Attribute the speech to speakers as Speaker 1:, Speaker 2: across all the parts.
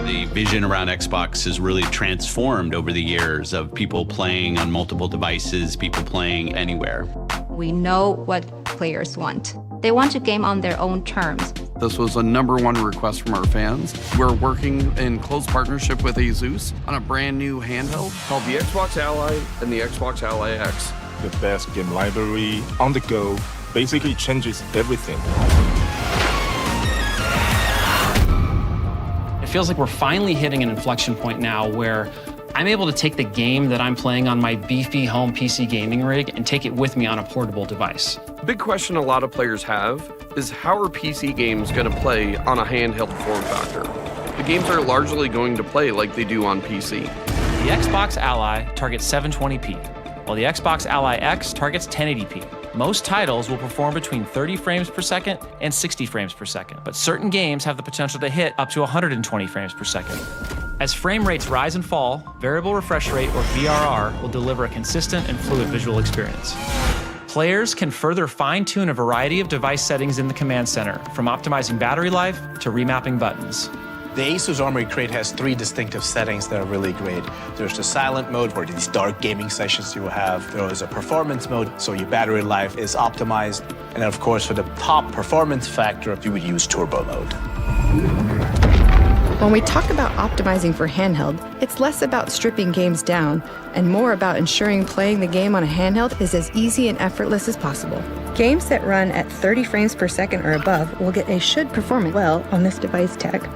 Speaker 1: The vision around Xbox has really transformed over the years of people playing on multiple devices, people playing anywhere.
Speaker 2: We know what players want. They want to game on their own terms.
Speaker 3: This was a #1 request from our fans. We're working in close partnership with ASUS on a brand new handheld
Speaker 4: called the Xbox Ally and the Xbox Ally X.
Speaker 5: The best game library on the go, basically changes everything.
Speaker 6: It feels like we're finally hitting an inflection point now where I'm able to take the game that I'm playing on my beefy home PC gaming rig and take it with me on a portable device.
Speaker 4: The big question a lot of players have is how are PC games going to play on a handheld form factor? The games are largely going to play like they do on PC.
Speaker 6: The Xbox Ally targets 720p, while the Xbox Ally X targets 1080p. Most titles will perform between 30 frames per second and 60 frames per second, but certain games have the potential to hit up to 120 frames per second. As frame rates rise and fall, variable refresh rate, or VRR, will deliver a consistent and fluid visual experience. Players can further fine-tune a variety of device settings in the command center, from optimizing battery life to remapping buttons.
Speaker 7: The ASUS Armoury Crate has 3 distinctive settings that are really great. There's the silent mode for these dark gaming sessions you will have. There is a performance mode, so your battery life is optimized. And then, of course, for the top performance factor, you would use turbo mode.
Speaker 8: When we talk about optimizing for handheld, it's less about stripping games down and more about ensuring playing the game on a handheld is as easy and effortless as possible. Games that run at 30 frames per second or above will get a should perform well on this device tag.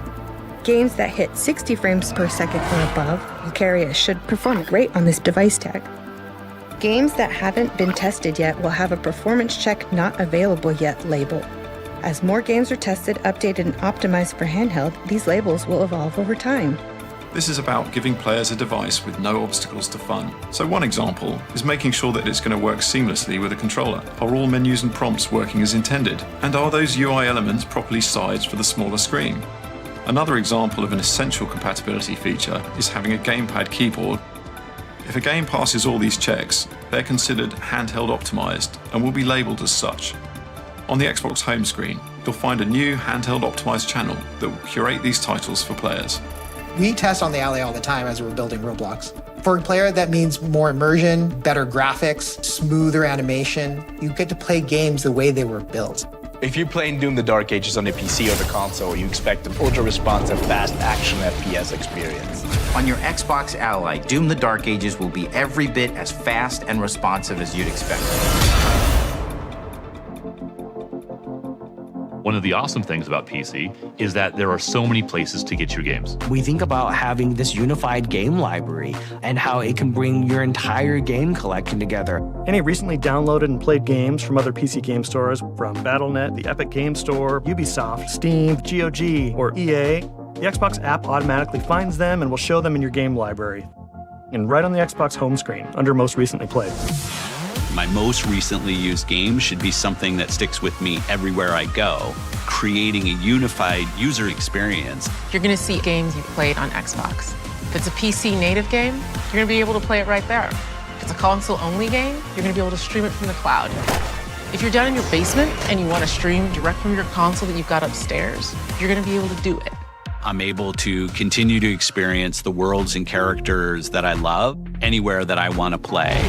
Speaker 8: Games that hit 60 frames per second or above will carry a should perform great on this device tag. Games that haven't been tested yet will have a performance check not available yet label. As more games are tested, updated, and optimized for handheld, these labels will evolve over time.
Speaker 9: This is about giving players a device with no obstacles to fun. So one example is making sure that it's going to work seamlessly with a controller. Are all menus and prompts working as intended? And are those UI elements properly sized for the smaller screen? Another example of an essential compatibility feature is having a gamepad keyboard. If a game passes all these checks, they're considered handheld optimized and will be labeled as such. On the Xbox home screen, you'll find a new handheld optimized channel that will curate these titles for players.
Speaker 10: We test on the Ally all the time as we're building Roblox. For a player, that means more immersion, better graphics, smoother animation. You get to play games the way they were built.
Speaker 7: If you're playing Doom the Dark Ages on the PC or the console, you expect an ultra-responsive, fast action FPS experience.
Speaker 11: On your Xbox Ally, Doom the Dark Ages will be every bit as fast and responsive as you'd expect.
Speaker 12: One of the awesome things about PC is that there are so many places to get your games.
Speaker 13: We think about having this unified game library and how it can bring your entire game collection together.
Speaker 14: Any recently downloaded and played games from other PC game stores, from Battle.net, the Epic Game Store, Ubisoft, Steam, GOG, or EA, the Xbox app automatically finds them and will show them in your game library. And right on the Xbox home screen, under Most Recently Played.
Speaker 1: My most recently used game should be something that sticks with me everywhere I go, creating a unified user experience.
Speaker 15: You're going to see games you've played on Xbox. If it's a PC native game, you're going to be able to play it right there. If it's a console-only game, you're going to be able to stream it from the cloud. If you're down in your basement and you want to stream direct from your console that you've got upstairs, you're going to be able to do it.
Speaker 1: I'm able to continue to experience the worlds and characters that I love anywhere that I want to play.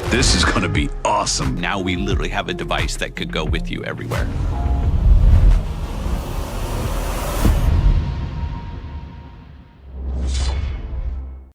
Speaker 1: This is going to be awesome. Now we literally have a device that could go with you everywhere.